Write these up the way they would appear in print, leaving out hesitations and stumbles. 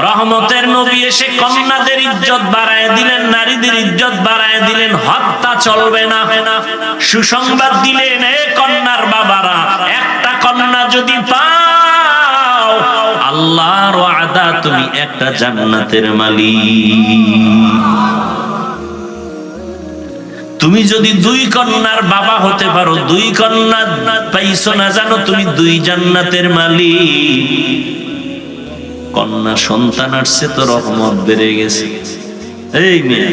রহমতের নবী এসে কন্যাদের ইজ্জত বাড়ায় দিলেন, নারীদের ইজ্জত বাড়ায় দিলেন। হত্যা চলবে না। সুসংবাদ দিলেন, এ কন্যার বাবারা, একটা কন্যা যদি পাও, আল্লাহর ওয়াদা, তুমি একটা জান্নাতের মালিক। তুমি যদি দুই কন্যার বাবা হতে পারো, দুই কন্যা পাইছো না জানো, তুমি দুই জান্নাতের মালিক। কন্যা সন্তান আসছে তো রহমত বেড়ে গেছে। এই মেয়ে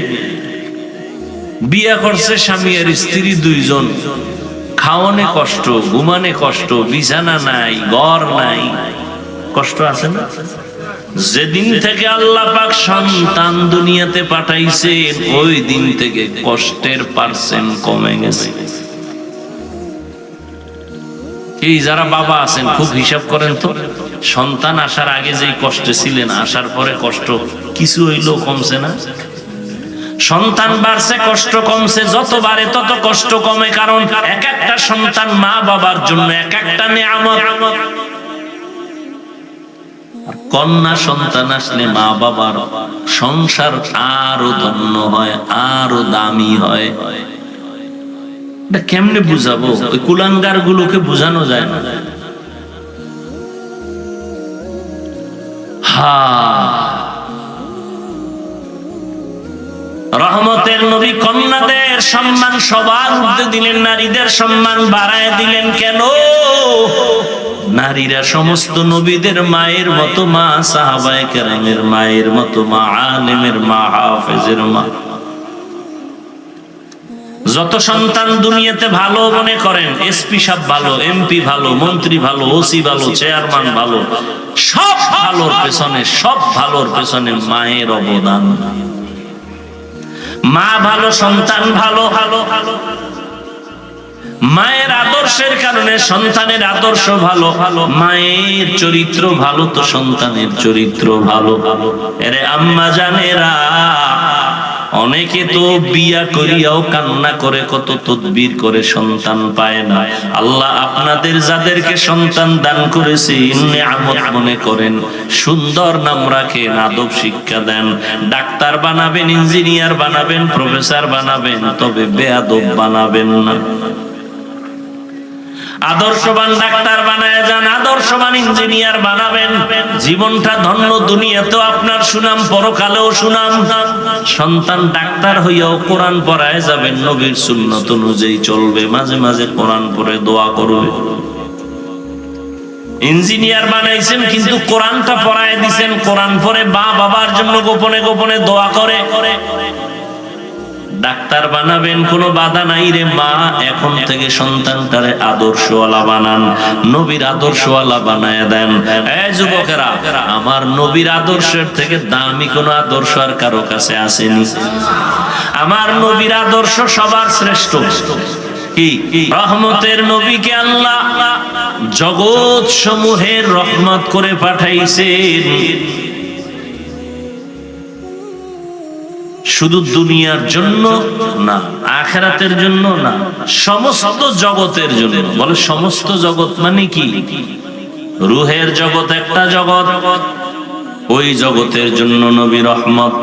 বিয়ে করছে স্বামী আর স্ত্রী দুইজন, খাওয়ানে কষ্ট, ঘুমানে কষ্ট, বিছানা নাই, ঘর নাই, কষ্ট আছে না? যেদিন থেকে আল্লাহ পাক সন্তান দুনিয়াতে পাঠাইছেন, ওই দিন থেকে কষ্টের পার্সেন্ট কমে গেছে। এই যারা বাবা আছেন খুব হিসাব করেন তো, সন্তান আসার আগে যেই কষ্টে ছিলেন, আসার পরে কষ্ট কিছু হইলেও কমছে না? সন্তান বাড়ছে, কষ্ট কমছে। যত বাড়ে তত কষ্ট কমে, কারণ এক একটা সন্তান মা বাবার জন্য এক একটা নিয়ামত। কন্যা সন্তান আসলে মা বাবার সংসার আরো ধন্য হয়, আরো দামি হয়। কেমনে বুঝাবো? ওই কুলাঙ্গার গুলোকে বুঝানো যায় না। রহমতের নবী কন্যাদের সম্মান সবার ঊর্ধ্বে দিলেন, নারীদের সম্মান বাড়ায় দিলেন। কেন? নারীরা সমস্ত নবীদের মায়ের মতো মা, সাহাবায়ে কেরামের মায়ের মতো মা, আলেমের মা, হাফেজের মা। যত সন্তান দুনিয়াতে ভালো মনে করেন, এসপি সাহেব ভালো, এমপি ভালো, মন্ত্রী ভালো, ওসি ভালো, চেয়ারম্যান ভালো, সব ভালোর পেছনে, সব ভালোর পেছনে মায়ের অবদান। মা ভালো, সন্তান ভালো। মায়ের আদর্শের কারণে সন্তানের আদর্শ ভালো। মায়ের চরিত্র ভালো তো সন্তানের চরিত্র ভালো। এরে আম্মা জানেরা, অনেকে তো বিয়া করিয়াও কান্না করে, কত তদবির করে সন্তান পায় না। আল্লাহ আপনাদের যাদেরকে সন্তান দান করেছেন নিয়ামত মনে করেন, সুন্দর নাম রাখেন, আদব শিক্ষা দেন। ডাক্তার বানাবেন, ইঞ্জিনিয়ার বানাবেন, প্রফেসর বানাবেন, তবে বেয়াদব বানাবেন না। আদর্শবান ডাক্তার বানায় যান, আদর্শবান ইঞ্জিনিয়ার বানাবেন। জীবনটা ধন্য, দুনিয়াতেও আপনার সুনাম, পরকালেও সুনাম। সন্তান ডাক্তার হইয়াও কোরআন পড়ায় যাবেন, নবীর সুন্নত অনুযায়ী চলবে, মাঝে মাঝে কোরআন পড়ে দোয়া করবে। ইঞ্জিনিয়ার বানাইছেন কিন্তু কোরআনটা পড়ায় দিছেন, কোরআন পড়ে মা বাবার জন্য গোপনে গোপনে দোয়া করে। ডাক্তার বানাবেন, কোনো বাধা নাই রে মা। এখন থেকে সন্তানটারে আদর্শওয়ালা বানান, নবীর আদর্শওয়ালা বানায় দেন। এই যুবকেরা, আমার নবীর আদর্শের থেকে দামি কোন আদর্শ আর কারো কাছে আসেনি। আমার নবীর আদর্শ সবার শ্রেষ্ঠ। কি? রহমতের নবীকে আল্লাহ জগৎ সমূহের রহমত করে পাঠাইছেন। শুধু দুনিয়ার জন্য না, আখিরাতের জন্য না, সমস্ত জগতের জন্য। বলে সমস্ত জগৎ মানে কি? রূহের জগৎ একটা জগৎ, ওই জগতের জন্য নবী রহমত।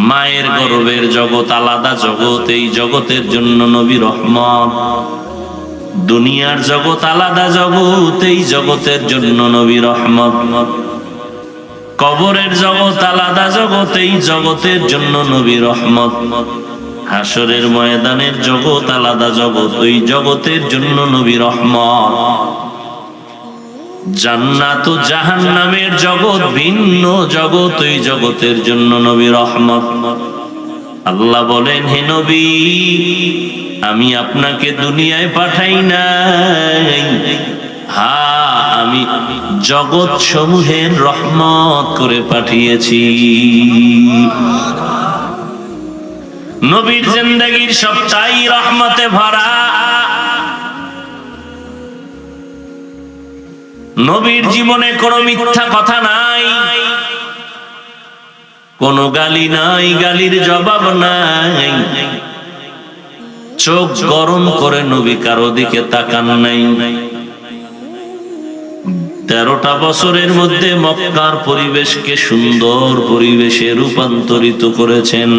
মায়ের গর্ভের জগৎ আলাদা জগৎ, এই জগতের জন্য নবী রহমত। দুনিয়ার জগৎ আলাদা জগৎ, এই জগতের জন্য নবী রহমত। কবরের জগৎ আলাদা জগৎ, এই জগতের জন্য নবী রহমত। হাসরের ময়দানের জগৎ আলাদা জগৎ, ওই জগতের জন্য নবী রহমত। জান্নাত ও জাহান্নামের জগৎ ভিন্ন জগৎ, ওই জগতের জন্য নবী রহমত। আল্লাহ বলেন, হে নবী, আমি আপনাকে দুনিয়ায় পাঠাই নাই, আমি জগৎ সমূহের রহমত করে পাঠিয়েছি। নবীর জিন্দেগীর সবটাই রহমতে ভরা। নবীর জীবনে কোনো মিথ্যা কথা নাই, কোনো গালি নাই, গালির জবাব নাই। চোখ গরম করে নবী কারো দিকে তাকান নাই। 13টা বছরের মধ্যে মক্কার পরিবেশকে সুন্দর পরিবেশে রূপান্তরিত করেছেন।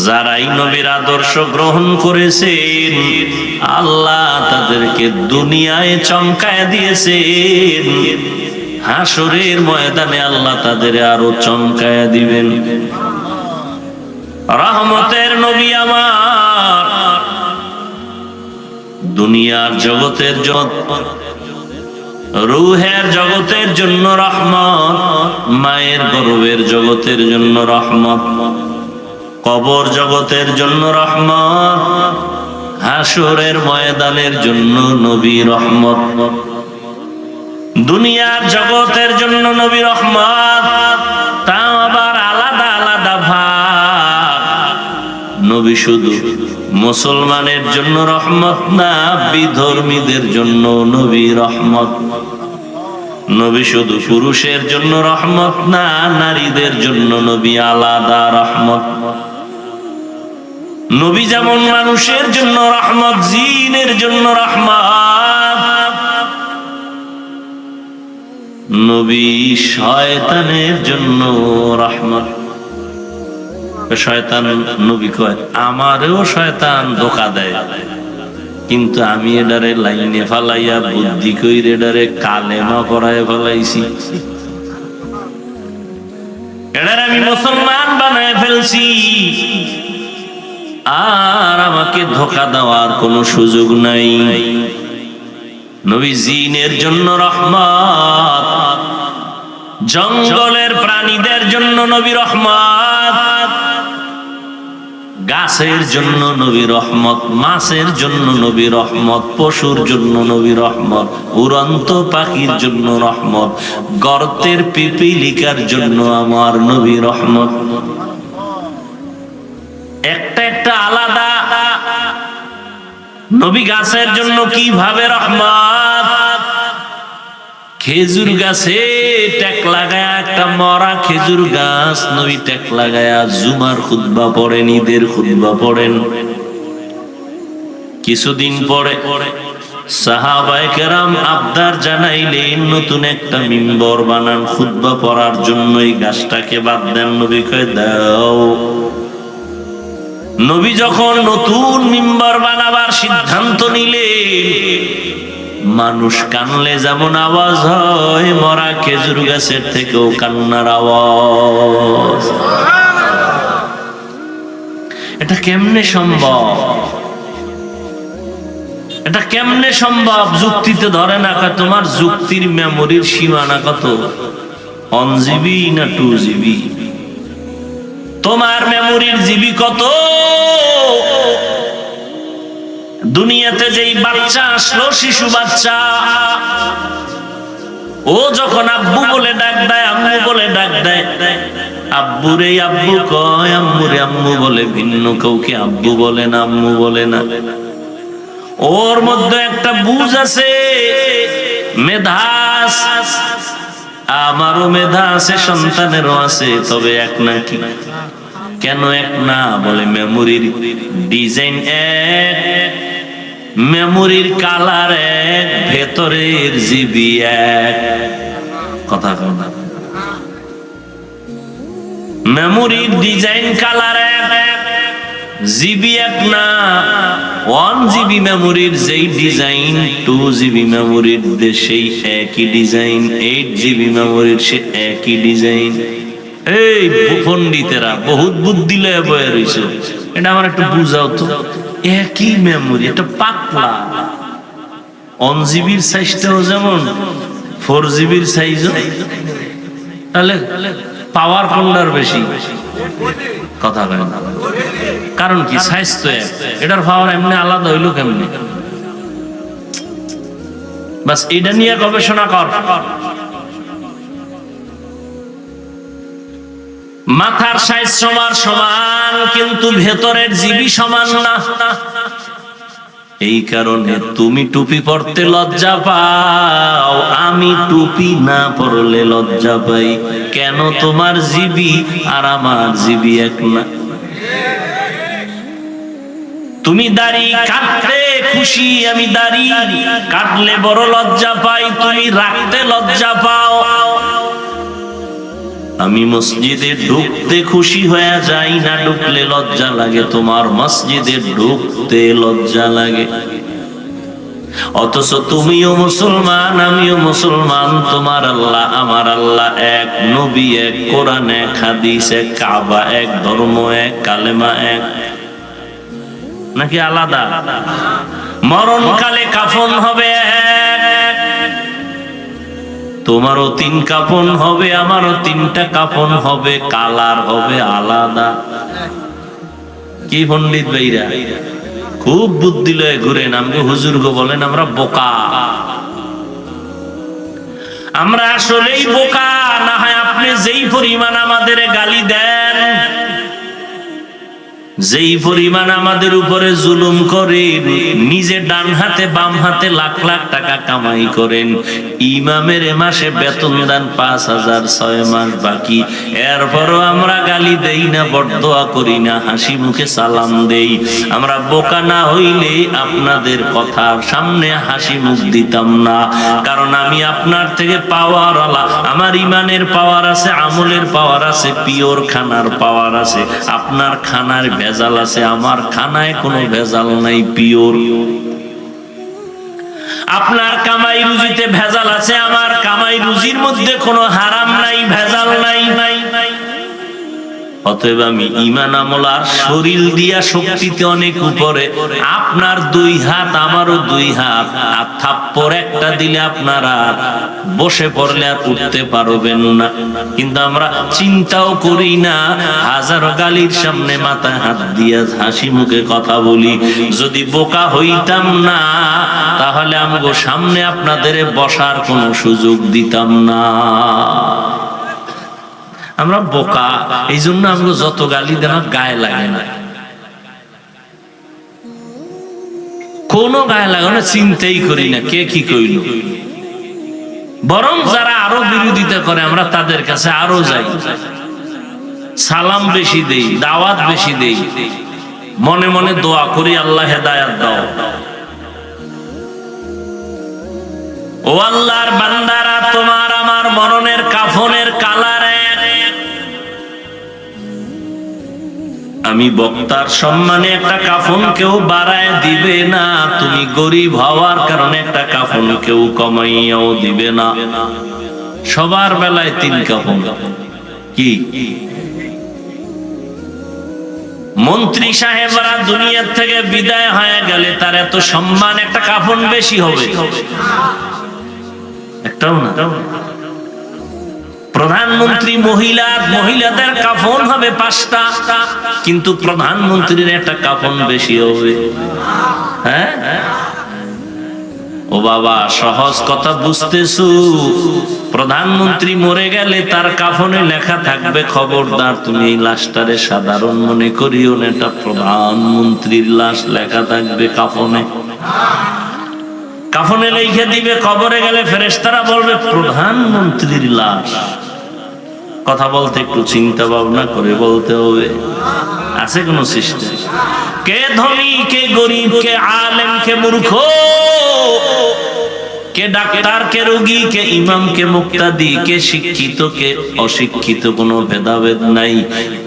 যারাই নবীর আদর্শ গ্রহণ করেছেন আল্লাহ তাদেরকে দুনিয়ায় চমকায় দিয়েছেন, হাসরের ময়দানে আল্লাহ তাদের আরো চমকায় দিবেন। রহমতের নবী আমার, দুনিয়ার জগতের রূহের জগতের জন্য রহমত, মায়ের গর্ভের জগতের জন্য রহমত, কবর জগতের জন্য রহমত, হাসরের ময়দানের জন্য নবী রহমত। দুনিয়ার জগতের জন্য নবী রহমত, তাও আবার আলাদা আলাদা ভাগ। নবী শুধু মুসলমানের জন্য রহমত না, বিধর্মীদের জন্য নবী রহমত। নবী শুধু পুরুষের জন্য রহমত না, নারীদের জন্য নবী আলাদা রহমত। নবী যেমন মানুষের জন্য রহমত, জিনের জন্য রহমত, নবী শয়তানের জন্য রহমত। শয়তান নবী কয় আমারেও শয়তান ধোঁকা দেয়, কিন্তু আমি এডারে লাইনে ফালাইয়া বুদ্ধি কইরে এডারে কালেমা পড়ায় ফেলাইছি, এডারে আমি মুসলমান বানায় ফেলছি, আর আমাকে ধোঁকা দেওয়ার কোনো সুযোগ নাই। নবী জিনের জন্য রহমত, জঙ্গলের প্রাণীদের জন্য নবী রহমত, গাছের জন্য নবী রহমত, মাছের জন্য নবী রহমত, পশুর জন্য নবী রহমত, উড়ন্ত পাখির জন্য রহমত, গর্তের পিপিলিকার জন্য আমার নবী রহমত। একটা একটা আলাদা। নবী গাছের জন্য কিভাবে রহমত, খেজুর গাছে টেক লাগায়া, একটা মরা খেজুর গাছ নবী টেক লাগায়া জুমার খুতবা পড়েন, ঈদের খুতবা পড়েন। কিছুদিন পরে সাহাবায়ে কেরাম আবদার জানাইলেন নতুন একটা মিম্বর বানান খুতবা পড়ার জন্য, এই গাছটাকে বাদ দেন। নবী কয় দাও। নবী যখন নতুন মিম্বর বানাবার সিদ্ধান্ত নিলেন, মানুষ কানলে যেমন আওয়াজ হয়, মরা খেজুর গাছের থেকেও কান্নার আওয়াজ। এটা কেমনে সম্ভব? এটা কেমনে সম্ভব? যুক্তিতে ধরে না। তোমার যুক্তির মেমোরির সীমানা কত? 1 GB না 2 GB? তোমার মেমোরির জিবি কত? দুনিয়াতে যেই বাচ্চা আসলো, শিশু বাচ্চা, ও যখন আব্বু বলে ডাক দেয়, আম্মু বলে ডাক দেয়, আব্বুরে আব্বু কয়, আম্মুরে আম্মু বলে, ভিন্ন কাউকে আব্বু বলে না, আম্মু বলে না। ওর মধ্যে একটা বুঝ আছে, মেধাস। আমারও মেধা আছে, সন্তানেরও আছে, তবে এক না। কি কেন এক না? বলে মেমোরির ডিজাইন এক, মেমোরির কালার এক, ভেতরের জিবি এক। কথা কও না? মেমোরির ডিজাইন কালার এক, জিবি এক না। 1 GB মেমোরির যেই ডিজাইন, 2 GB মেমোরির সেই একই ডিজাইন, 8 GB মেমোরির সে একই ডিজাইন। এই পণ্ডিতেরা বহুত বুদ্ধি লয়ে বয়ে রইছে, এটা আমার একটু বুঝাও তো। একই মেমোরি, এটা পাতলা। 1 GBর সাইজটাও যেমন 4 GBর সাইজও, তাহলে পাওয়ার কোনটার বেশি? কথা কয় না। কারণ কি? সাইজ তো এক, এটার পাওয়ার এমনি আলাদা হইলো কেমনি? বাস এটা নিয়ে গবেষণা কর। মাথার সাইজ সমান সমান, কিন্তু ভেতরের জিবি সমান না। এই কারণে তুমি টুপি পরতে লজ্জা পাও, আমি টুপি না পরলে লজ্জা পাই। কেন? তোমার জিবি আর আমার জিবি এক না। তুমি দাড়ি কাটতে খুশি, আমি দাড়ি কাটলে বড় লজ্জা পাই, তুমি রাখতে লজ্জা পাও। আমি মসজিদে ঢুকতে খুশি হয়ে যাই, না ঢুকলে লজ্জা লাগে, তোমার মসজিদে ঢুকতে লজ্জা লাগে। অথচ তুমিও মুসলমান, আমিও মুসলমান, তোমার আল্লাহ আমার আল্লাহ এক, নবী এক, কোরআন এক, হাদিস এক, কাবা এক, ধর্ম এক, কালেমা এক, নাকি আলাদা? মরণকালে কাফন হবে এক, তোমারও 3 কাফন হবে, আমারও 3টা কাফন হবে, কালার হবে আলাদা। কি পণ্ডিত ভাইরা খুব বুদ্ধি লয়ে ঘুরেন, আমাকে হুজুর গো বলেন আমরা বোকা। আমরা আসলেই বোকা, না হয় আপনি যেই পরিমাণ আমাদের গালি দেন, যেই পরিমাণ আমাদের উপরে জুলুম করেন, নিজে ডান হাতে বাম হাতে লাখ লাখ টাকা কামাই করেন, ইমামের মাসে বেতন দেন 5,000, 6 মাস বাকি, এরপরও আমরা গালি দেই না, বরদোয়া করি না, হাসি মুখে সালাম দেই। আমরা বোকা না হইলে আপনাদের কথার সামনে হাসি মুখ দিতাম না, কারণ আমি আপনার থেকে পাওয়ার আলা, আমার ইমানের পাওয়ার আছে, আমলের পাওয়ার আছে, পিওর খানার পাওয়ার আছে। আপনার খানার ভেজাল আছে, আমার খানায় কোনো ভেজাল নাই, পিওর। আপনার কামাই রুজিতে ভেজাল আছে, আমার কামাই রুজির মধ্যে কোনো হারাম নাই, ভেজাল নাই। অতএব আমি ঈমান আমল আর শরীর দিয়া শক্তিতে অনেক উপরে। আপনার 2 হাত, আমারও 2 হাত, আর থাপ্পড় একটা দিলে আপনারা বসে পড়লে আর উঠতে পারবেন না। কিন্তু আমরা চিন্তাও করি না, হাজারো গালির সামনে মাথায় হাত দিয়া হাসি মুখে কথা বলি। যদি বোকা হইতাম না, তাহলে আমগো সামনে আপনাদের বসার কোনো সুযোগ দিতাম না। আমরা বোকা, এই জন্য আমরা যত গালি দেন গায়ে লাগে না, কোনো গায়ে লাগে না, চিন্তাই করি না কে কি কইল। বরং যারা আরো বিরোধিতা করে আমরা তাদের কাছে আরো যাই, সালাম বেশি দেই, দাওয়াত বেশি দেই, মনে মনে দোয়া করি আল্লাহ হেদায়েত দাও। ও আল্লাহর বান্দারা, তোমার আমার মরণের কাফনের কালার, আমি বক্তার সম্মানে একটা কাফন কেউ বাড়ায় দিবে না, তুমি গরিব হওয়ার কারণে একটা কাফন কেউ কমাইয়াও দিবে না। সবার বেলায় 3 কাফন। কি মন্ত্রী সাহেবরা দুনিয়া থেকে বিদায় হয়ে গেলে তার এত সম্মান, একটা কাফন বেশি হবে? একটাও না। প্রধানমন্ত্রী মহিলাদের কাফন হবে 5টা, কিন্তু প্রধানমন্ত্রীর একটা কাফন বেশি হবে। হ্যাঁ ও বাবা, সহজ কথা বুঝতেছো? প্রধানমন্ত্রী মরে গেলে তার কাফনে লেখা থাকবে, খবরদার তুমি এই লাশটারে সাধারণ মনে করিও না, এটা প্রধানমন্ত্রীর লাশ, লেখা থাকবে কাফনে। কাফনে লিখে দিবে, কবরে গেলে ফেরেশতারা বলবে প্রধানমন্ত্রীর লাশ। কথা বলতে একটু চিন্তা ভাবনা করে বলতে হবে। আছে কোন সিস্টেম? কে ধনী, কে গরিব, কে আলেম, কে মূর্খ, কে ডাক্তার, কে রোগী, কে ইমাম, কে মুক্তাদি, কে শিক্ষিত, কে অশিক্ষিত, কোনো ভেদাভেদ নাই।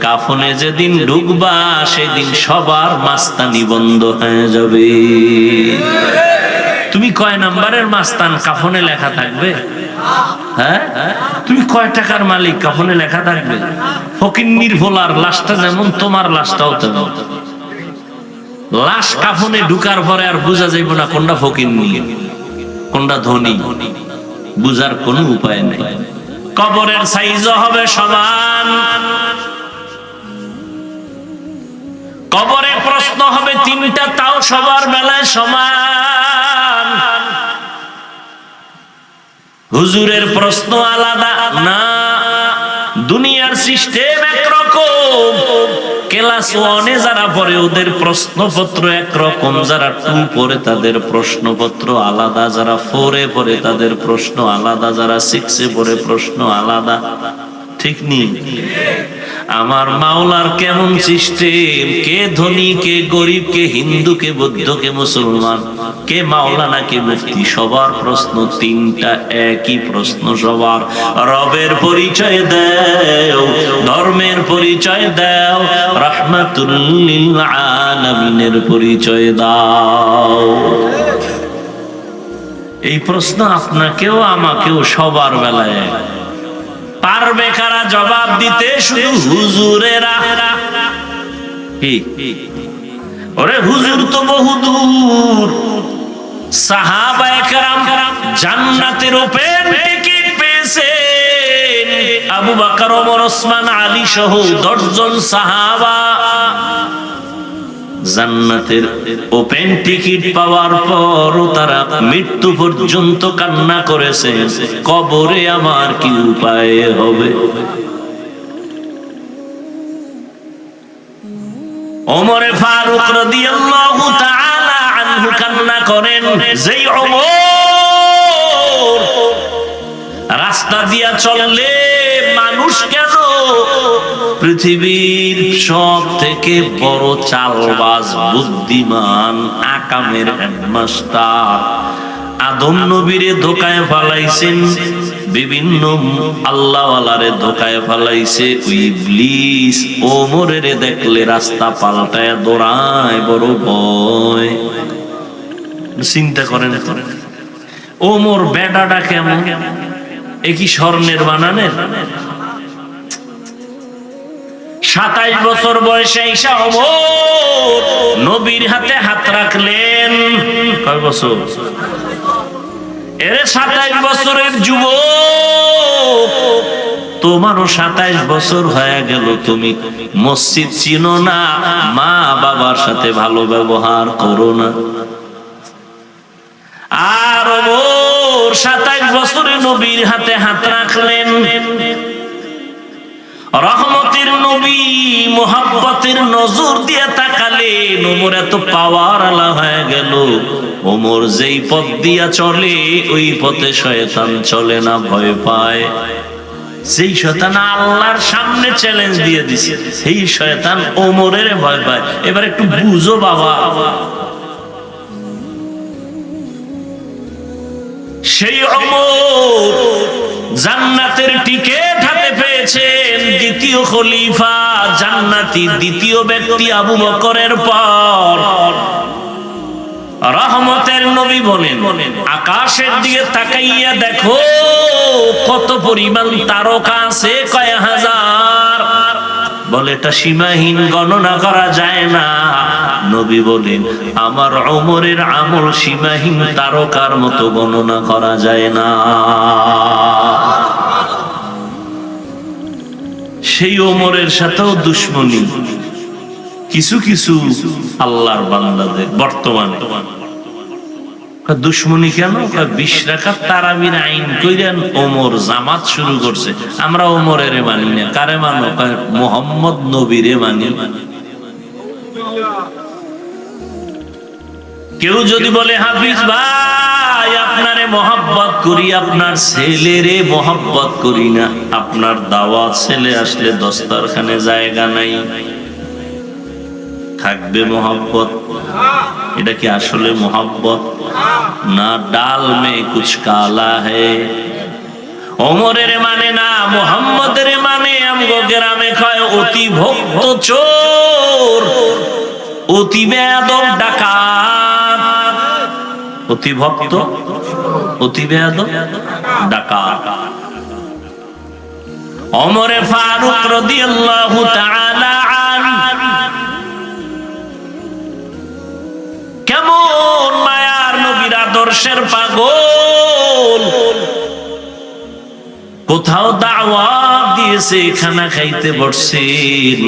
কাফনে যেদিন ঢুকবা সেদিন সবার মাস্তানি বন্ধ হয়ে যাবে। তুমি কয় নাম্বারের মাস্তান, কাফনে লেখা থাকবে? হ্যাঁ, তুমি কয় টাকার মালিক, কাফনে লেখা থাকবে? ফকিন্নির ভোলার লাশটা যেমন তোমার লাশটাও তেমন। লাশ কাফনে ঢুকার পরে আর বোঝা যাইব না কোনটা ফকিন্নি কোনটা ধনী, বুঝার কোনো উপায় নেই। কবরের সাইজও হবে সমান, কবরে প্রশ্ন হবে 3টা, তাও সবার বেলায় সমান। হুজুরের প্রশ্ন আলাদা না, দুনিয়ার সিস্টেম একরকম। ক্লাস 1-এ যারা পড়ে ওদের প্রশ্নপত্র একরকম, যারা 2 পড়ে তাদের প্রশ্নপত্র আলাদা, যারা 4-এ পড়ে তাদের প্রশ্ন আলাদা, যারা 6-এ পড়ে প্রশ্ন আলাদা। ঠিক নেই? আমার মাওলার কেমন সিস্টেম, কে ধনী কে গরিব, কে হিন্দু কে বৌদ্ধ কে মুসলমান, কে মাওলানা কে মুফতি, সবার প্রশ্ন তিনটা, একই প্রশ্ন সবার। রবের পরিচয় দাও, ধর্মের পরিচয় দাও, রাহমাতুল লিল আলামিনের পরিচয় দাও। এই প্রশ্ন আপনাকেও আমাকেও সবার বেলায়। পারবে কারা জবাব দিতে? শুধু হুজুরেরা। ওরে হুজুর তো বহুদূর, সাহাবায়ে কেরাম জান্নাতের ওপেন টিকিট পেয়েছেন। আবু বকর, ওমর, ওসমান, আলী সহ 10 জন সাহাবা জান্নাতের ওপেন টিকিট পাওয়ার পরও তারা মৃত্যু পর্যন্ত কান্না করেছে, কবরে আমার কি উপায় হবে। ওমরে ফারুক রাদিয়াল্লাহু তাআলা আনহু কান্না করেন, যেই ওমর রাস্তা দিয়া চললে মানুষ কেন পৃথিবীর সব থেকে বড় চালবাজ, বুদ্ধিমান, আকামের হেডমাস্টার আদম নবীরে ধোকায় ফালাইছেন, বিভিন্ন আল্লাহওয়ালারে ধোকায় ফালাইছে ওই ইবলিস, ওমরের দেখলে রাস্তা পাল্টায় দৌড়ায়, বড় ভয়। চিন্তা করেন ওমর বেটাটা কেমন, একই স্বর্ণের বানানের। 27 বছর বয়সে ঈসা ওমর নবীর হাতে হাত রাখলেন। কয় বছর? এরে 27 বছরের যুবক, তোমারও 27 বছর হয়ে গেল, তুমি মসজিদ চিনো না, মা বাবার সাথে ভালো ব্যবহার করো না। আর ওমর 27 বছরে নবীর হাতে হাত রাখলেন। রহমতের নবী মুহাব্বতের নজর দিয়ে তাকালেন, ওমর এত পাওয়ার আলা হয়ে গেল। ওমর যেই পথ দিয়া চলে ওই পথে শয়তান চলে না, ভয় পায়। সেই শয়তান আল্লাহর সামনে চ্যালেঞ্জ দিয়ে দিছে, সেই শয়তান ওমরের ভয় পায়। এবার একটু বুঝো বাবা, সেই ওমর জান্নাতের টিকিট হাতে পেয়েছেন, দ্বিতীয় খলিফা জান্নাতি, দ্বিতীয় ব্যক্তি আবু বকরের পর। রহমতের নবী বলেন, আকাশের দিকে তাকাইয়া দেখো কত পরিমাণ তারকা আছে, কয় হাজার। বলে এটা সীমাহীন, গণনা করা যায় না। নবী বলেন, আমার ওমরের আমল সীমাহীন, তারকার মতো গণনা করা যায় না। সেই ওমরের সাথেও দুশ্মনী কিছু কিছু আল্লাহর বান্দাদের বর্তমানে। দুশ্মনী কেন? 20 রাকাত তারাবির আইন কইরেন ওমর জামাত শুরু করছে। আমরা ওমরের মানি না। কারে মানো? মুহাম্মদ নবীরে মানি। কেউ যদি বলে হাফিজ ভাই আপনারে মহব্বত করি, আপনার ছেলেরে মহব্বত করি না, আপনার দাওয়াত ছেলে আসলে দস্তরখানে জায়গা নাই, থাকবে মহব্বত? এটা কি আসলে মহব্বত না? ডাল মে কুছ কালা হে। ওমরের মানে না, মুহাম্মদের মানে। আমগো গ্রামে কয় অতি ভক্ত চোর, অতি বেয়াদব ডাকাত। অতি ভক্ত, অতি বেয়াদব ডাকাত। ওমরে ফারুক রাদিয়াল্লাহু তাআলা আনহু কেমন মায়ার নবীর আদর্শের পাগল। কোথাও দাওয়াত দিয়েছে, খানা খাইতে বসছেন,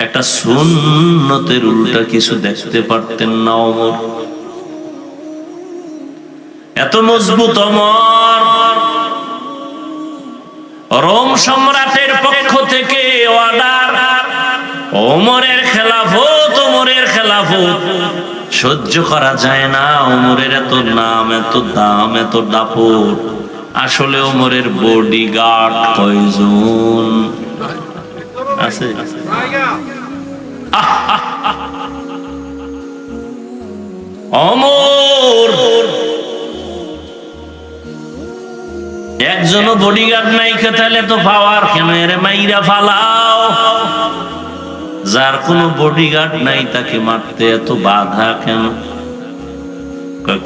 একটা সুন্নতের উল্টা কিছু দেখতে পারতেন না ওমর। এত মজবুত ওমর। রোম সম্রাটের পক্ষ থেকে অর্ডার, ওমরের খেলাফত, ওমরের খেলাফত সহ্য করা যায় না। ওমরের এত নাম, এত দাম, এত দাপট। আসলে ওমরের বডিগার্ড কয়জন? আছে? ওমর একজনও বডিগার্ড নাই, তাহলে তো পাওয়ার কেন? এরে মাইরা ফালাও। যার কোনো বডিগার্ড নাই তাকে মারতে এত বাধা কেন?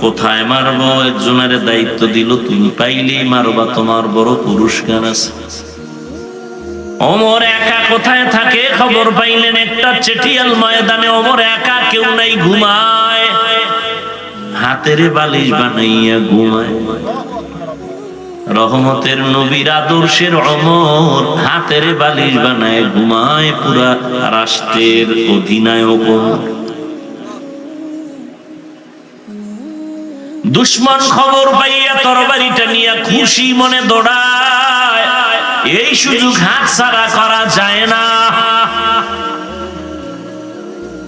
কোথায় মারবো? একজনের দায়িত্ব দিল, তুমি পাইলেই মারবা, তোমার বড় পুরস্কার আছে। ওমর একা কোথায় থাকে খবর পাইলেন একটা চেটিয়াল ময়দানে। ওমর একা, কেউ নাই, ঘুমায়, হাতের বালিশ বানাইয়া ঘুমায়। রহমতের নবীর আদর্শের ওমর হাতের বালিশ বানায় ঘুমায়, পুরা রাষ্ট্রের অধিনায়ক। দুশ্মন খবর পাইয়া তরবারিটা নিয়ে খুশি মনে দৌড়ায়। এই সুযোগ হাতছাড়া করা যায় না।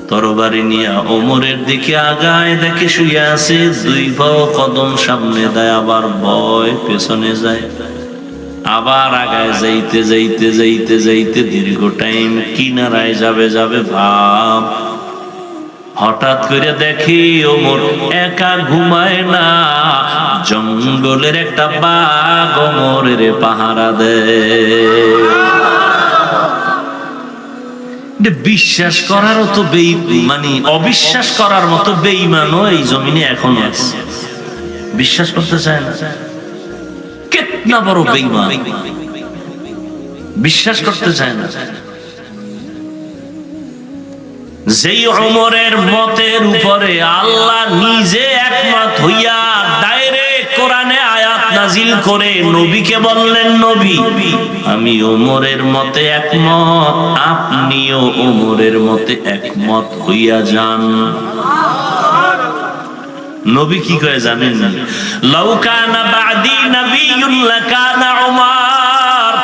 তরবারি নিয়ে ওমরের দিকে আগায়, দেখে শুয়ে আছে, দুই পাও কদম সামনে দেয়, আবার ভয় পেছনে যায়, আবার আগায় যাইতে যাইতে যাইতে যাইতে দীর্ঘ টাইম কিনারায় যাবে ভাব। হঠাৎ করে দেখি ওমর একা ঘুমায় না, জঙ্গলের একটা বাঘ ওমরের পাহারা দেয়। বিশ্বাস করারও তো মানে অবিশ্বাস করার মতো বেঈমানও এই জমিনে এখন আছে, বিশ্বাস করতে চায় না। কেতনা বড় বেঈমান, বিশ্বাস করতে চায় না। যেই ওমরের মতের উপরে আল্লাহ নিজে একমত হইয়া ডাইরেক্ট কোরআনে আয়াত নাজিল করে নবীকে বললেন, নবী আমি ওমরের মতে একমত, আপনিও ওমরের মতে একমত হইয়া যান। নবী কি কয় জানেন? লাউ কানা বাদি নবিয়্যুন লাকানা উমর।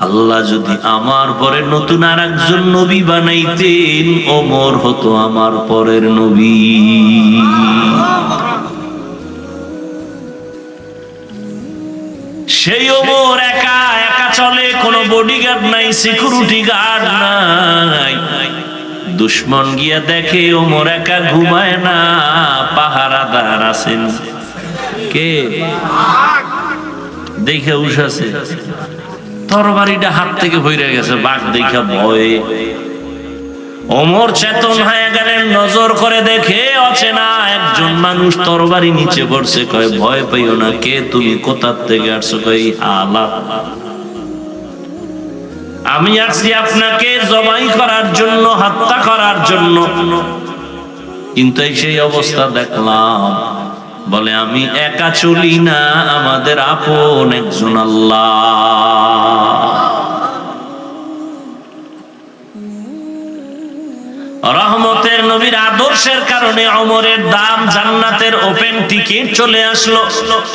আল্লাহ যদি আমার পরে নতুন আর একজন নবী বানাইতেন, ওমর হতো আমার পরের নবী। সেই ওমর একা একা চলে, কোনো বডিগার্ড নাই, সিকিউরিটি গার্ড নাই। দুশ্মন গিয়া দেখে ওমর একা ঘুমায় না, পাহারাদার আছেন। কে? দেখে উঠাছে, তরবারিটা হাত থেকে ভইরা গেছে, বাঘ দেখা ভয়ে। ওমর চেতন হয়ে গেলেন, নজর করে দেখে অচেনা একজন মানুষ তরবারি নিচে পড়ছে। কয় ভয় পাইও না, কে তুমি, কোথার থেকে আসছো? কয় আলা, আমি আসছি আপনাকে জবাই করার জন্য, হত্যা করার জন্য। কিন্তু সেই অবস্থা দেখলাম। বলে আমি একা চলি না, আমাদের আপন একজন আল্লাহ। রহমতের নবীর আদর্শের কারণে ওমরের দাম জান্নাতের ওপেন টিকিট চলে আসলো।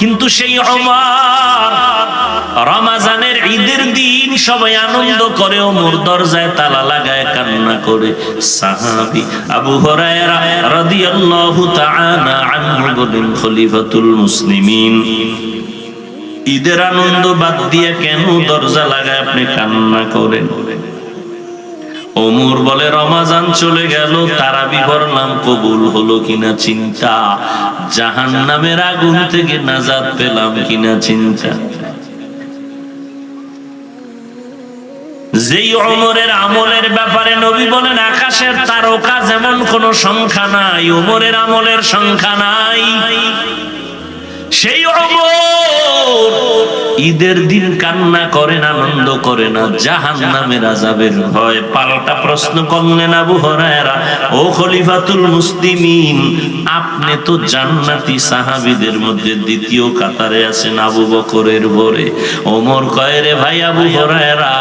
কিন্তু সেই ওমর রমজানের ঈদের দিন সবাই আনন্দ করে, ওমর দরজায় তালা লাগায় কান্না করে। সাহাবী আবু হুরায়রা রাদিয়াল্লাহু তাআলা আনহু বলেন, খলিফাতুল মুসলিমিন ঈদের আনন্দ বাদ দিয়ে কেন দরজা লাগায় আপনি কান্না করেন? ওমর বলে, রমজান চলে গেল, তারাবি পড়লাম, কবুল হলো কিনা চিন্তা, জাহান্নামের আগুন থেকে নাজাত পেলাম কিনা চিন্তা। যেই ওমরের আমলের ব্যাপারে নবী বলেন, আকাশের তারকা যেমন কোন সংখ্যা নাই, ওমরের আমলের সংখ্যা নাই। সেই ওমর ঈদের দিন কান্না করেন, আনন্দ করে না, জাহান্নামের আযাবের ভয়। পাল্টা প্রশ্ন করলেন আবু হুরায়রা, ও খলিফাতুল মুসলিমিন, আপনি তো জান্নাতি সাহাবীদের মধ্যে দ্বিতীয় কাতারে আছেন, আবু বকরের পরে। ওমর কয়, রে ভাই আবু হুরায়রা,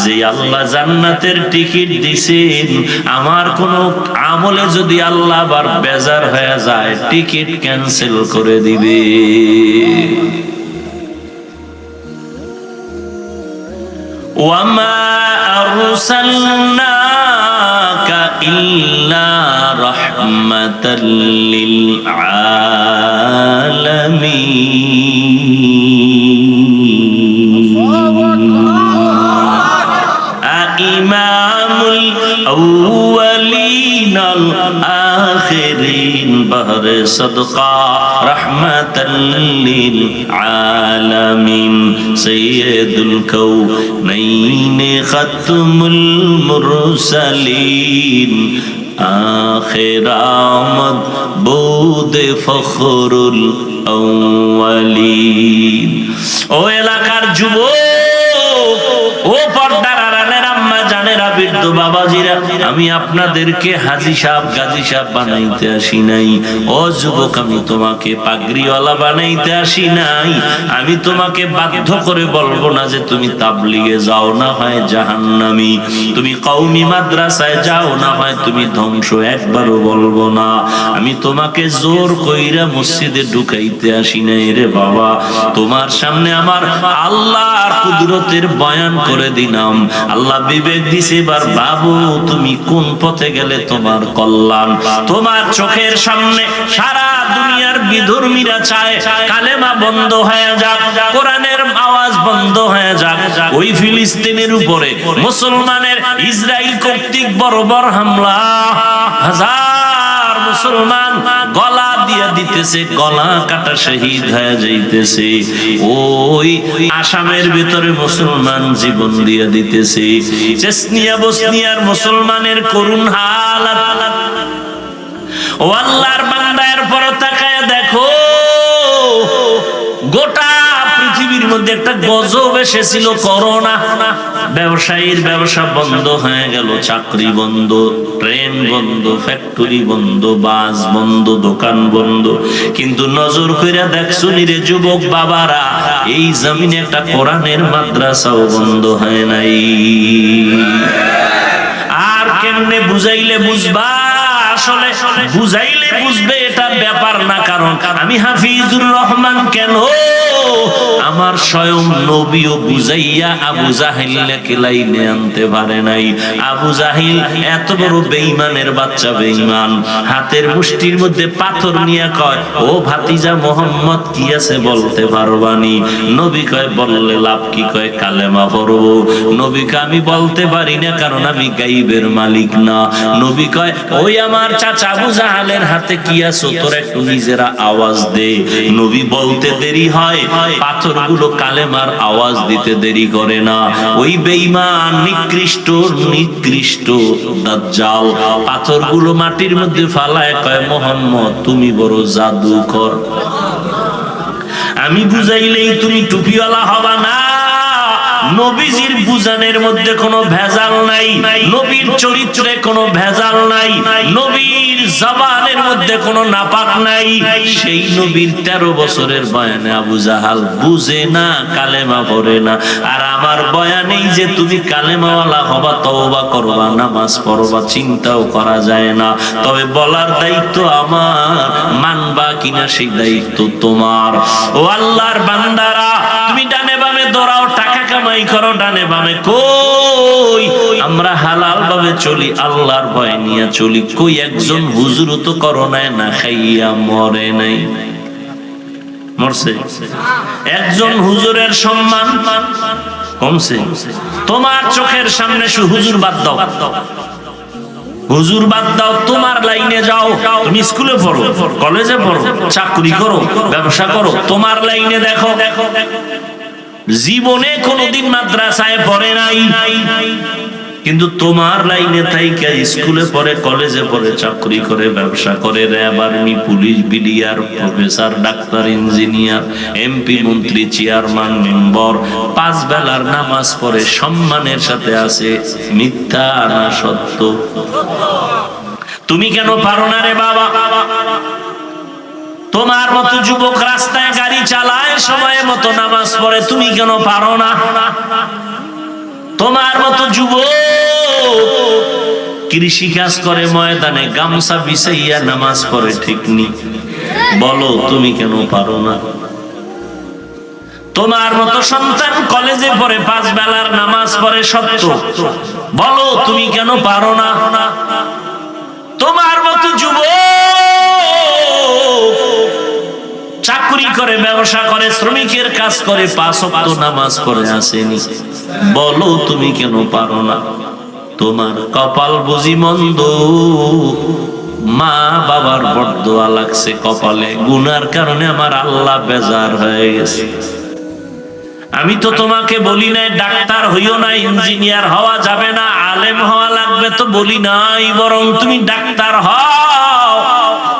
যে আল্লাহ জান্নাতের টিকিট দিছেন, আমার কোন আমলে যদি আল্লাহ আবার বেজার হয়ে যায়, টিকিট ক্যান্সেল করে দিবে। وَمَا أَرْسَلْنَاكَ إِلَّا رَحْمَةً لِلْعَالَمِينَ الأولين الآخرين بحر صدقہ رحمة للعالمين سید الکونین ختم المرسلین آخر آمد بود فخر الاولین ও এলাকার যুবক, ও পর্দার আড়ালের আম্মা জানেরা, বৃদ্ধ বাবাজিরা, আমি আপনাদেরকে হাজী সাহেব গাজী সাহেব বানাইতে আসি নাই। ও যুবক, আমি তোমাকে পাগড়িওয়ালা বানাইতে আসি নাই। আমি তোমাকে বাধ্য করে বলবো না যে তুমি তাবলিগে যাও, না হয় জাহান্নামী, তুমি কওমি মাদ্রাসায় যাও, না হয় তুমি ধ্বংস, একবারও বলবো না। আমি তোমাকে জোর কইরা মসজিদে ঢুকাইতে আসি নাই রে বাবা। তোমার সামনে আমার আল্লাহর কুদরতের বয়ান করে দিলাম। আল্লাহ বিবেক দিছে, এবার বাবু তুমি কোন পথে গেলে তোমার কল্যাণ। তোমার চোখের সামনে সারা দুনিয়ার বিধর্মীরা চায় কালেমা বন্ধ হয়ে যাক, কোরআনের আওয়াজ বন্ধ হয়ে যাক। ওই ফিলিস্তিনের উপরে মুসলমানের ইসরায়েল কর্তৃক বর্বর হামলা, হাজার মুসলমান গলা দিয়ে দিতেছে, গলা কাটা শহীদ হয়ে যাইতেছে। ওই আসামের ভিতরে মুসলমান জীবন দিয়ে দিতেছে। চেচনিয়া বসনিয়ার মুসলমানের করুণ হালাত। ও আল্লাহর বান্দা, এরপর তাকায় দেখো, গোটা পৃথিবীর মধ্যে একটা গজব এসেছিল, করোনা। ব্যবসায়ীর ব্যবসা বন্ধ হয়ে গেল, চাকরি বন্ধ, ট্রেন বন্ধ, ফ্যাক্টরি বন্ধ, বাস বন্ধ, দোকান বন্ধ। কিন্তু নজর কইরা দেখছো রে যুবক বাবারা, এই জমিনে একটা কোরআনের মাদ্রাসাও বন্ধ হয় নাই। আর কেমনে বুঝাইলে বুঝবা? আসলে বুঝাইলে বুঝবে এটা ব্যাপার না। কারণ আমি হাফিজুর রহমান কেন, আমার স্বয়ং নবীও বুঝাইয়া আবু জাহিলকে লাইনে আনতে পারে নাই। আবু জাহিল এত বড় বেঈমানের বাচ্চা, বেঈমান, হাতের মুষ্টির মধ্যে পাথর নিয়ে কয়, ও ভাতিজা মোহাম্মদ কি আছে বলতে পারবানি? নবী কয়, বললে লাভ কি? কয়, কালেমা পড়বো। নবী কয়, আমি বলতে পারি না, কারণ আমি গাইবের মালিক না। নবী কয়, ওই আমার চাচা আবু জাহালের হাতে কি আছে, তোর একটু নিজেরা আওয়াজ দে। নবী বলতে দেরি হয়, পাথরগুলো কালেমার আওয়াজ দিতে দেরি করে না। ওই বেঈমান নিকৃষ্ট নিকৃষ্ট দাজ্জাল পাথরগুলো মাটির মধ্যে ফালায় কয়, মোহাম্মদ তুমি বড় জাদুকর, আমি বুঝাইলেই তুমি টুপিওয়ালা হবা না। নবীজির বুঝানের মধ্যে কোনো ভেজাল নাই, নবীর চরিত্রে কোনো ভেজাল নাই, নবীর জবানের মধ্যে কোনো নাপাক নাই। সেই নবীর 13 বছরের বয়ানে আবু জাহাল বুঝে না, কালেমা পড়ে না। আর আমার বয়ানেই যে তুমি কালেমাওয়ালা হবা, তওবা করবা, নামাজ পড়বা, চিন্তাও করা যায় না। তবে বলার দায়িত্ব আমার, মানবা কিনা সেই দায়িত্ব তোমার। ও আল্লাহর বান্দারা, তুমি ডানে বামে দৌড়াও, টাকা কামাই করো, ডানে বামে কই আমরা হালাল ভাবে চলি, আল্লাহর ভয় নিয়ে চলি। কই একজন হুজুর তো করোনায় না খাইয়া মরে নাই, মরছে? একজন হুজুরের সম্মান কমছে? তোমার চোখের সামনে হুজুর বাদ দাও, হুজুর বাদ দাও, তোমার লাইনে যাও। তুমি স্কুলে পড়ো, কলেজে পড়ো, চাকরি করো, ব্যবসা করো, তোমার লাইনে দেখো। জীবনে কোনোদিন মাদ্রাসায় পড়ে নাই, কিন্তু তোমার লাইনে থাইকা স্কুলে পড়ে, কলেজে পড়ে, চাকরি করে, ব্যবসা করে, RAB, army, police, BDR, professor, doctor, engineer, MP, মন্ত্রী, চেয়ারম্যান, মেম্বার, 5 বেলার নামাজ পড়ে, সম্মানের সাথে আছে। মিথ্যা না সত্য? তুমি কেন পারো না রে বাবা? তোমার মতো যুবক রাস্তায় গাড়ি চালায়, সময় মতো নামাজ পড়ে, তুমি কেন পারো না? তোমার মতো যুবক কৃষি কাজ করে, ময়দানে গামছা বিছাইয়া নামাজ পড়ে, ঠিক নি? বলো তুমি কেন পারো না? তোমার মতো সন্তান কলেজে পড়ে, 5 বেলার নামাজ পড়ে, সত্য, বলো তুমি কেন পারো না? তোমার মতো যুবক চাকরি করে, ব্যবসা করে, শ্রমিকের কাজ করে, 5 ওয়াক্ত নামাজ পড়ে আসেনি, বলো তুমি কেন পারো না? তোমার কপাল বুঝি মন্দ, মা বাবার বরদোয়া লাগছে কপালে, গুনার কারণে আমার আল্লাহ বেজার হয়ে গেছে। আমি তো তোমাকে বলি নাই ডাক্তার হইও না, ইঞ্জিনিয়ার হওয়া যাবে না, আলেম হওয়া লাগবে তো বলি নাই, বরং তুমি ডাক্তার হও,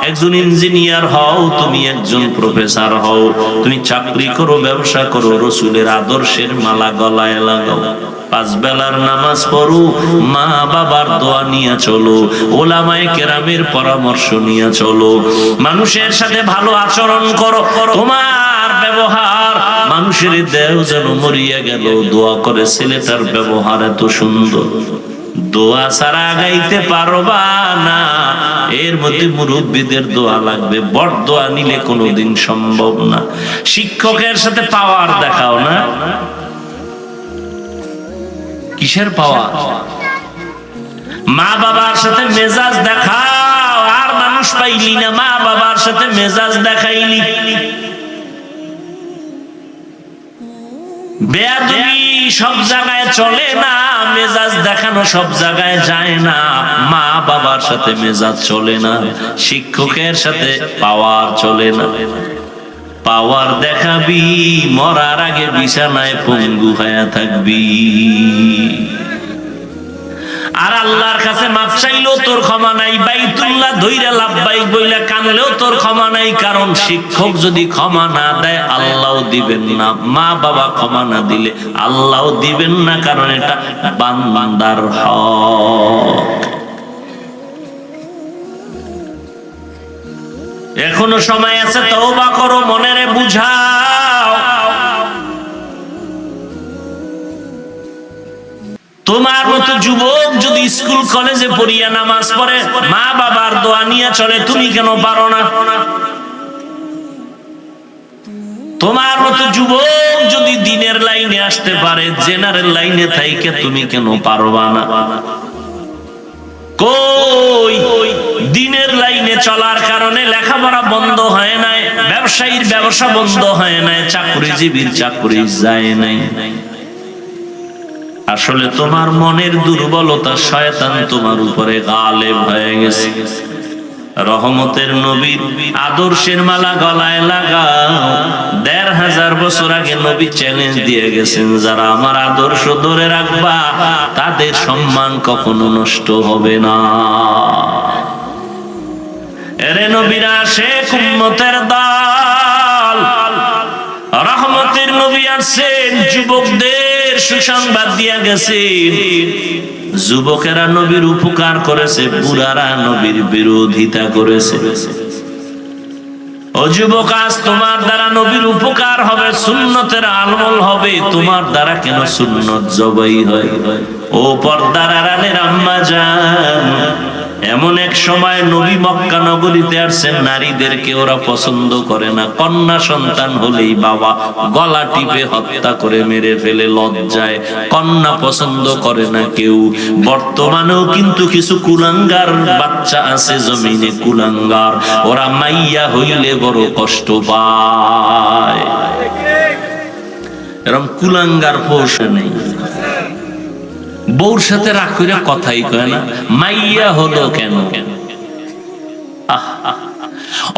একজন ইঞ্জিনিয়ার হও, তুমি একজন প্রফেসর হও, তুমি চাকরি করো, ব্যবসা করো, রসুলের আদর্শের মালা গলায় লাগাও, 5 বেলার নামাজ পড়ো, মা বাবার দোয়া নিয়ে চলো, ওলামায়ে কেরামের পরামর্শ নিয়ে চলো, মানুষের সাথে ভালো আচরণ করো, তোমার ব্যবহার মানুষের দেহ যেন মরিয়া গেল দোয়া করে ছেলেটার ব্যবহার এত সুন্দর, দোয়া ছাড়া গাইতে পারবা না। এর মধ্যে মুরব্বীদের দোয়া লাগবে, বড় দোয়া নিলে কোনোদিন সম্ভব না। শিক্ষকের সাথে পাওয়ার দেখাও না, কিসের পাওয়ার? মা বাবার সাথে মেজাজ দেখাও, আর মানুষ পাইলি না, মা বাবার সাথে মেজাজ দেখাইলি, বেয়াদবি সব জায়গায় চলে না, মেজাজ দেখানো সব জায়গায় যায় না, মা বাবার সাথে মেজাজ চলে না, শিক্ষকের সাথে পাওয়ার চলে না। পাওয়ার দেখাবি, মরার আগে বিছানায় পঙ্গু হয়ে থাকবি, আর আল্লাহর কাছে মাফ চাইলেও তোর ক্ষমা নাই, বাইতুল্লাহ ধইরা লাব্বাইক বইলা কানলেও তোর ক্ষমা নাই, কারণ শিক্ষক যদি ক্ষমা না দেয় আল্লাহও দিবেন না, মা বাবা ক্ষমা না দিলে আল্লাহও দিবেন না, কারণ এটা বান্দার হক। এখনো সময় আছে, তওবা করো, মনেরে বুঝাও। তোমার মতো যুবক যদি স্কুল কলেজে পড়িয়া নামাজ পড়ে, মা বাবার দোয়া নিয়ে চলে, তুমি কেন পারো না? তোমার মতো যুবক যদি দিনের লাইনে আসতে পারে, জেনারেল লাইনে থাইকে তুমি কেন পারবা না? কই দিনের লাইনে চলার কারণে লেখাপড়া বন্ধ হয় নাই, ব্যবসায়ীর ব্যবসা বন্ধ হয় নাই, চাকরিজীবীর চাকরি যায় নাই। আসলে তোমার মনের দুর্বলতা, শয়তান তোমার উপরে গালেব হয়ে গেছে। রহমতের নবীর আদর্শের মালা গলায় লাগাও। ১৫০০ বছর আগে নবী চ্যালেঞ্জ দিয়ে গেছেন, যারা আমার আদর্শ ধরে রাখবা তাদের সম্মান কখনো নষ্ট হবে না। এরে নবীরা শেখ উম্মতের দল, রহমতের নবী আসছেন, যুবকদের সুসংবাদ দিয়া গেছেন। যুবকেরা নবীর উপকার করেছে, বুড়ারা নবীর বিরোধিতা করেছে। ও যুবক, আজ তোমার দ্বারা নবীর উপকার হবে, সুন্নতের আমল হবে, তোমার দ্বারা কেন সুন্নত জবাই হয়? ও পর্দার আড়ালের আম্মা জান, এমন এক সময় নবী মক্কা নগরীতে আসছেন, নারীদেরকে ওরা পছন্দ করে না, কন্যা সন্তান হলেই বাবা গলা টিপে হত্যা করে মেরে ফেলে লজ্জায়, কন্যা পছন্দ করে না কেউ। বর্তমানেও কিন্তু কিছু কুলাঙ্গার বাচ্চা আছে জমিনে, কুলাঙ্গার, ওরা মাইয়া হইলে বড় কষ্ট পায়। এরকম কুলাঙ্গার পোষে নেই, বউর সাথে রাগ করে কথাই কয় না, মাইয়া হলো কেন?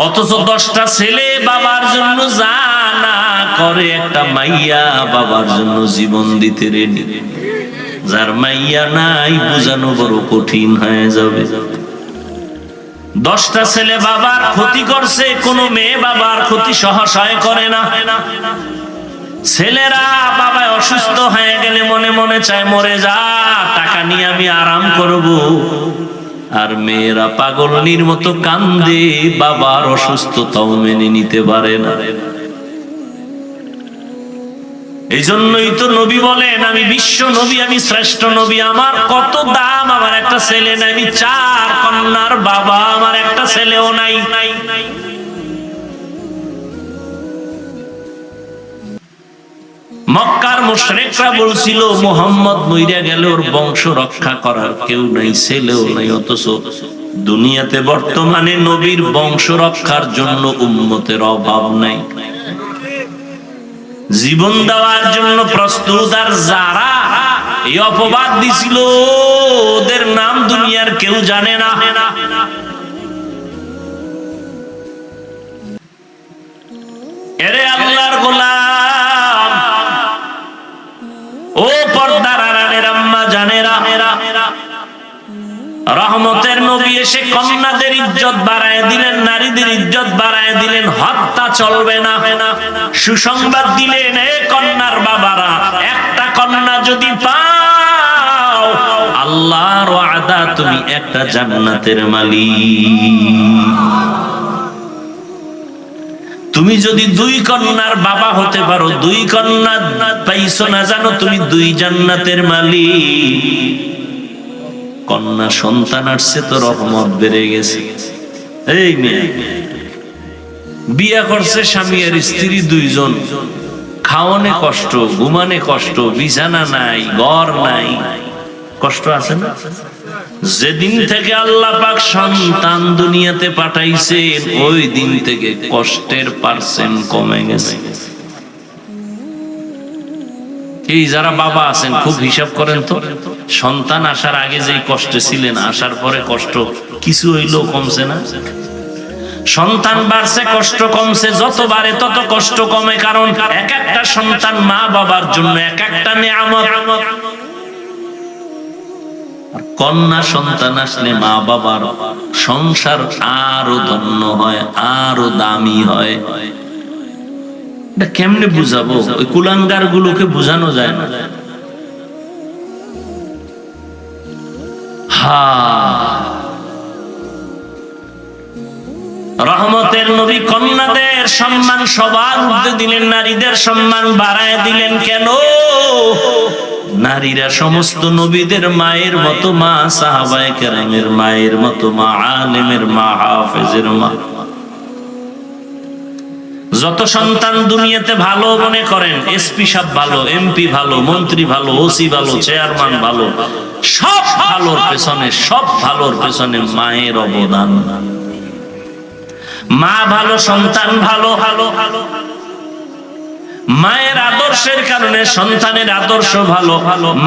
অথচ 10টা ছেলে বাবার জন্য জানা করে, একটা মাইয়া বাবার জন্য জীবন দিতে রেডি। যার মাইয়া নাই বুঝানো বড় কঠিন হয়ে যাবে। 10টা ছেলে বাবার ক্ষতি করছে, কোনো মেয়ে বাবার ক্ষতি সহসায় করে না। ছেলেরা বাবা অসুস্থ হয়ে গেলে মনে মনে চায় মরে যা, টাকা নিয়ে আমি আরাম করব। আর মেয়েরা পাগলনির মতো কান্দে, বাবার অসুস্থতাও মেনে নিতে পারে না। এই জন্যই তো নবী বলেন, আমি বিশ্ব নবী, আমি শ্রেষ্ঠ নবী, আমার কত দাম, আমার একটা ছেলে নাই, আমি 4 কন্যার বাবা, আমার একটা ছেলেও নাই। মক্কার মুশরিকরা বলছিল মুহাম্মদ মইরা গেলে ওর বংশ রক্ষা করার কেউ নাই, ছেলেও নাই। অথচ দুনিয়াতে বর্তমানে নবীর বংশ রক্ষার জন্য উম্মতের অভাব নাই, জীবন দেওয়ার জন্য প্রস্তুত। আর যারা এই অপবাদ দিছিল, ওদের নাম দুনিয়ার কেউ জানে না। এরে আল্লাহর গোলাম, ও পর্দার আড়ালের আম্মা জানেরা, রহমতের নবী এসে কন্যাদের ইজ্জত বাড়ায় দিলেন, নারীদের ইজ্জত বাড়ায় দিলেন। হত্যা চলবে না, সুসংবাদ দিলেন, এ কন্যার বাবারা, একটা কন্যা যদি পাও, আল্লাহর ওয়াদা, তুমি একটা জান্নাতের মালিক। তুমি যদি দুই কন্যার বাবা হতে পারো, দুই কন্যা পাইছো না জানো, তুমি দুই জান্নাতের মালিক। কন্যা সন্তান আসছে তো রহমত বেড়ে গেছে। এই মেয়ে বিয়া করছে, স্বামী আর স্ত্রী দুইজন, খাওয়ানে কষ্ট, ঘুমানে কষ্ট, বিছানা নাই, ঘর নাই, কষ্ট আছে না? যেদিন থেকে আল্লাহ পাক সন্তান দুনিয়াতে পাঠাইছেন, ওই দিন থেকে কষ্টের পার্সেন্ট কমে গেছে। এই যারা বাবা আছেন খুব হিসাব করেন তো, সন্তান আসার আগে যেই কষ্টে ছিলেন, আসার পরে কষ্ট কিছু হইলেও কমছে না? সন্তান বাড়ছে, কষ্ট কমছে, যত বাড়ে তত কষ্ট কমে, কারণ এক একটা সন্তান মা বাবার জন্য এক একটা নিয়ামত। কন্যা সন্তান আসলে মা বাবার সংসার আরো ধন্য হয়, আরো দামি হয়। এটা কেমনে বুঝাবো? ওই কুলাঙ্গার গুলোকে বুঝানো যায় না। রহমতের নবী কন্যাদের সম্মান সবার ঊর্ধ্বে দিলেন, নারীদের সম্মান বাড়ায় দিলেন। কেন? নারীরা সমস্ত নবীদের মায়ের মতো মা, সাহাবায়ে কেরামের মায়ের মতো মা, আলেমের মা, হাফেজের মা। যত সন্তান দুনিয়াতে ভালো মনে করেন, এসপি সাহেব ভালো, এমপি ভালো, মন্ত্রী ভালো, ওসি ভালো, চেয়ারম্যান ভালো, সব ভালোর পেছনে, সব ভালোর পেছনে মায়ের অবদান। মা ভালো, সন্তান ভালো। মায়ের আদর্শের কারণে সন্তানের আদর্শ ভালো,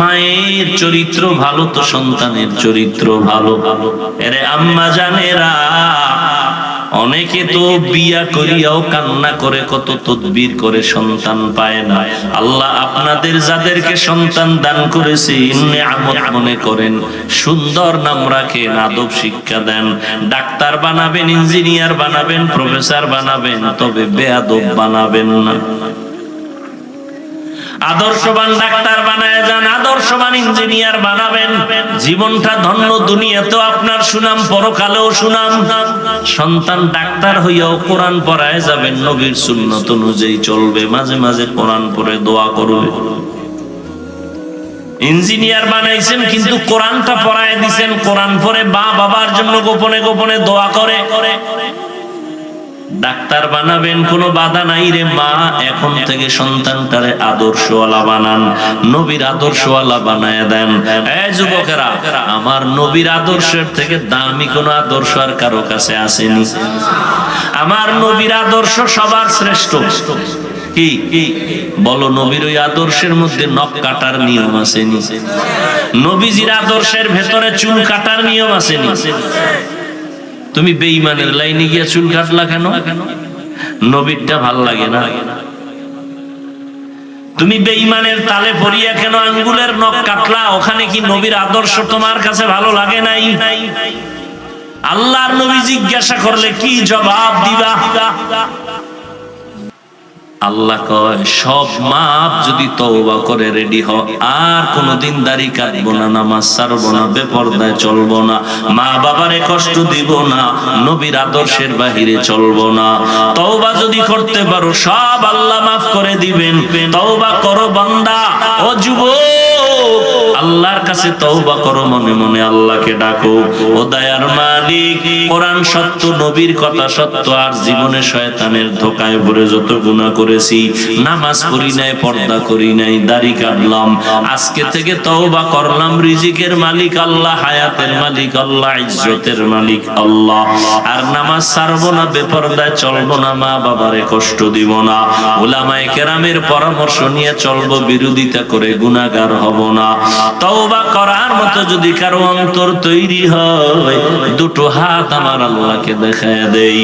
মায়ের চরিত্র ভালো তো সন্তানের চরিত্র ভালো। এরে আম্মা জানেরা, অনেকে তো বিয়া করিয়াও কান্না করে, কত তদবির করে, সন্তান পায় না। আল্লাহ আপনাদের যাদেরকে সন্তান দান করেছে নিয়ামত মনে করেন, সুন্দর নাম রাখেন, আদব শিক্ষা দেন, ডাক্তার বানাবেন, ইঞ্জিনিয়ার বানাবেন, প্রফেসর বানাবেন, তবে বেয়াদব বানাবেন না। আদর্শবান ডাক্তার বানায় যান, আদর্শবান ইঞ্জিনিয়ার বানাবেন, জীবনটা ধন্য, দুনিয়াতেও আপনার সুনাম, পরকালেও সুনাম। সন্তান ডাক্তার হইয়াও কোরআন পড়ায় যাবেন, নবীর সুন্নত অনুযায়ী চলবে, মাঝে মাঝে কোরআন পড়ে দোয়া করবে। ইঞ্জিনিয়ার বানাইছেন কিন্তু কোরআনটা পড়ায় দিছেন, কোরআন পড়ে মা বাবার জন্য গোপনে গোপনে দোয়া করে। ডাক্তার বানাবেন, কোনো বাধা নাই রে মা, এখন থেকে সন্তানটারে আদর্শওয়ালা বানান, নবীর আদর্শওয়ালা বানায় দেন। এই যুবকেরা, আমার নবীর আদর্শের থেকে দামি কোন আদর্শ আর কারো কাছে আসেনি। আমার নবীর আদর্শ সবার শ্রেষ্ঠ। কি বলো? নবীর ওই আদর্শের মধ্যে নখ কাটার নিয়ম আসেনি? নবীজির আদর্শের ভেতরে চুল কাটার নিয়ম আসেনি? তুমি বেঈমানের লাইনে গিয়া চুল কাটলা কেন? নবীরটা ভাল লাগে না? তুমি বেঈমানের তালে পড়িয়া কেন আঙ্গুলের নখ কাটলা? ওখানে কি নবীর আদর্শ তোমার কাছে ভালো লাগে নাই? আল্লাহর নবী জিজ্ঞাসা করলে কি জবাব দিবা? আল্লাহ কয়, সব মাপ যদি তওবা করে রেডি হও, আর কোনদিন দাড়ি কাটবো না, নামাজ ছাড়বো না, বেপরদায় চলবো না, মা বাবারে কষ্ট দিব না, নবীর আদর্শের বাহিরে চলবো না। তওবা যদি করতে পারো, সব আল্লাহ মাফ করে দিবেন। তওবা করো বান্দা, ও যুবক, আল্লাহর কাছে তওবা করো, মনে মনে আল্লাহকে ডাকো। ও দয়ার মালিক, কোরআন সত্য, নবীর কথা সত্য, আর জীবনে শয়তানের ধোকায় পড়ে যত গুনাহ করেছি, নামাজ পড়ি নাই, পর্দা করি নাই, দাড়ি কাটলাম, আজকে থেকে তওবা করলাম। রিজিকের মালিক আল্লাহ, হায়াতের মালিক আল্লাহ, ইজ্জতের মালিক আল্লাহ। আর নামাজ ছাড়বো না, বেপরদায় চলবো না, মা বাবারে কষ্ট দিব না, উলামায়ে কেরামের পরামর্শ নিয়ে চলবো, বিরোধিতা করে গুনাহগার হব না। তওবা করার মতো যদি কারো অন্তর তৈরি হয়, দুটো হাত আমার আল্লাহকে দেখায় দেই।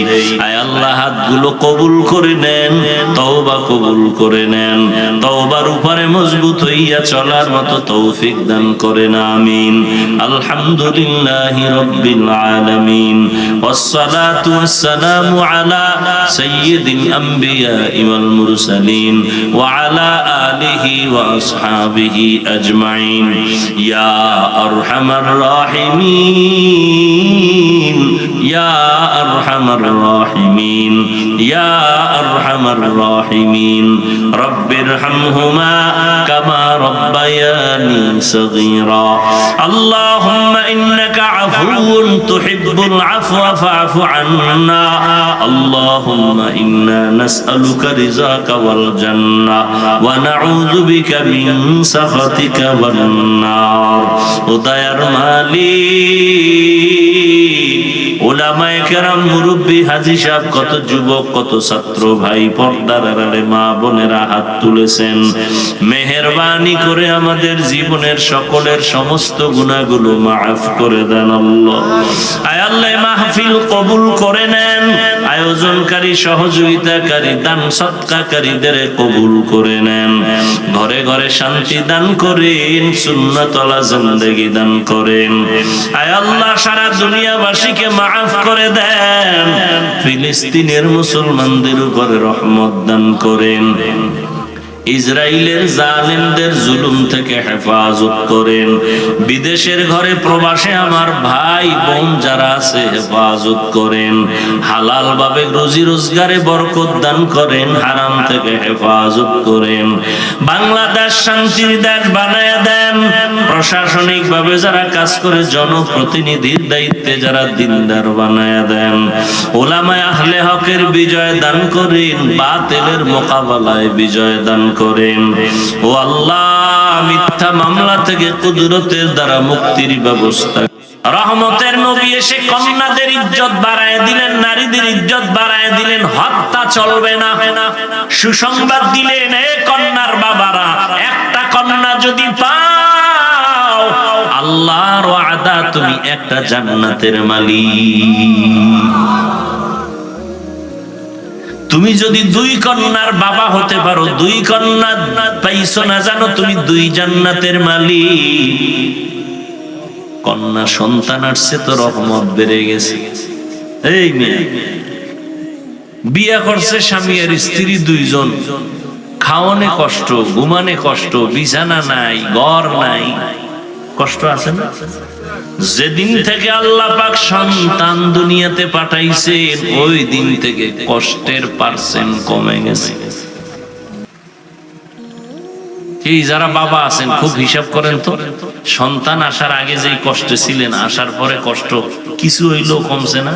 আয় আল্লাহ, হাতগুলো কবুল করে নেন, তওবা কবুল করে নেন, তওবার উপরে মজবুত হইয়া চলার মতো তৌফিক দান করেন, আমিন। আলহামদুলিল্লাহি রাব্বিল আলামিন, ওয়াসসালাতু ওয়াসসালামু আলা সাইয়্যিদিল আমবিয়া ওয়াল মুরসালিন ওয়া আলা আলিহি ওয়া আসহাবিহি আজমাইন। ইয়া আরহামার রাহিমিন, ইয়া আরহামার রাহিমিন, ইয়া আরহামার রাহিমিন। রব্বিরহামহুমা কামা রব্বায়ানি সগীরা। আল্লাহুম্মা ইন্নাকা আফুউন তুহিব্বুল আফওয়া ফা'ফু আন্না। আল্লাহুম্মা ইন্না নাসআলুকা রিযাকা ওয়াল জান্নাহ ওয়া নাউযু বিকা মিন সাখাতিকা ওয়ান নার। ও দয়ার মালিক, উলামায়ে কেরাম, মুরব্বী, হাজী সাহেব, কত যুবক, কত ছাত্র ভাই, পর্দার আড়ালে মা বোনেরা হাত তুলেছেন। মেহেরবানি করে আমাদের জীবনের সকলের সমস্ত গুনাহগুলো মাফ করে দেন আল্লাহ। আয় আল্লাহ, মাহফিল কবুল করে নেন। আয়োজনকারী, সহযোগিতাকারী, দান সদকাকারীদের কবুল করে নেন। ঘরে ঘরে শান্তি দান করেন, সুন্নাতওয়ালা জিন্দেগি দান করেন। আয় আল্লাহ, সারা দুনিয়াবাসীকে মাফ করে দেন। ফিলিস্তিনের মুসলমানদের উপরে রহমত দান করেন। ইসরায়েলের জালেমদের জুলুম থেকে হেফাজত করেন। বিদেশের ঘরে প্রবাসে আমার ভাই বোন যারা আছে হেফাজত করেন। হালাল ভাবে রুজি রোজগারে বরকত দান করেন, হারাম থেকে হেফাজত করেন। বাংলাদেশ শান্তির দেশ বানায় দেন। প্রশাসনিক ভাবে যারা কাজ করে, জনপ্রতিনিধির দায়িত্বে যারা দিনদার বানায় দেন। উলামায়ে আহলে হকের বিজয় দান করেন, বাতিলের মোকাবেলায় বিজয় দান করেন। ও আল্লাহ, মিথ্যা মামলা থেকে কুদরতের দ্বারা মুক্তির ব্যবস্থা। রহমতের নবী এসে কন্যাদের ইজ্জত বাড়ায় দিলেন, নারীদের ইজ্জত বাড়ায় দিলেন। হত্যা চলবে না। সুসংবাদ দিলেন, এ কন্যার বাবারা, একটা কন্যা যদি পাও, আল্লাহর ওয়াদা, তুমি একটা জান্নাতের মালিক। তুমি যদি দুই কন্যার বাবা হতে পারো, দুই কন্যা পাইছো না জানো, তুমি দুই জান্নাতের মালিক। কন্যা সন্তান আসছে তো রহমত বেড়ে গেছে। এই মেয়ে বিয়ে করছে, স্বামী আর স্ত্রী দুইজন, খাওয়ানে কষ্ট, ঘুমানে কষ্ট, বিছানা নাই, ঘর নাই, কষ্ট আছে না? যেদিন থেকে আল্লাহ পাক সন্তান দুনিয়াতে পাঠাইছেন, ওই দিন থেকে কষ্টের পার্সেন্ট কমে গেছে। এই যারা বাবা আছেন, খুব হিসাব করেন তো, সন্তান আসার আগে যেই কষ্টে ছিলেন, আসার পরে কষ্ট কিছু হইলেও কমছে না?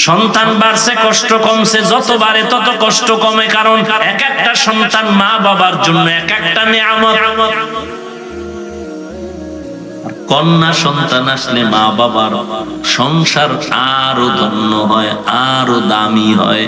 সন্তান বাড়ছে, কষ্ট কমছে। যত বাড়ে তত কষ্ট কমে, কারণ এক একটা সন্তান মা বাবার জন্য এক একটা নেয়ামত। কন্যা সন্তান আসলে মা বাবার সংসার আরো ধন্য হয়, আরো দামি হয়।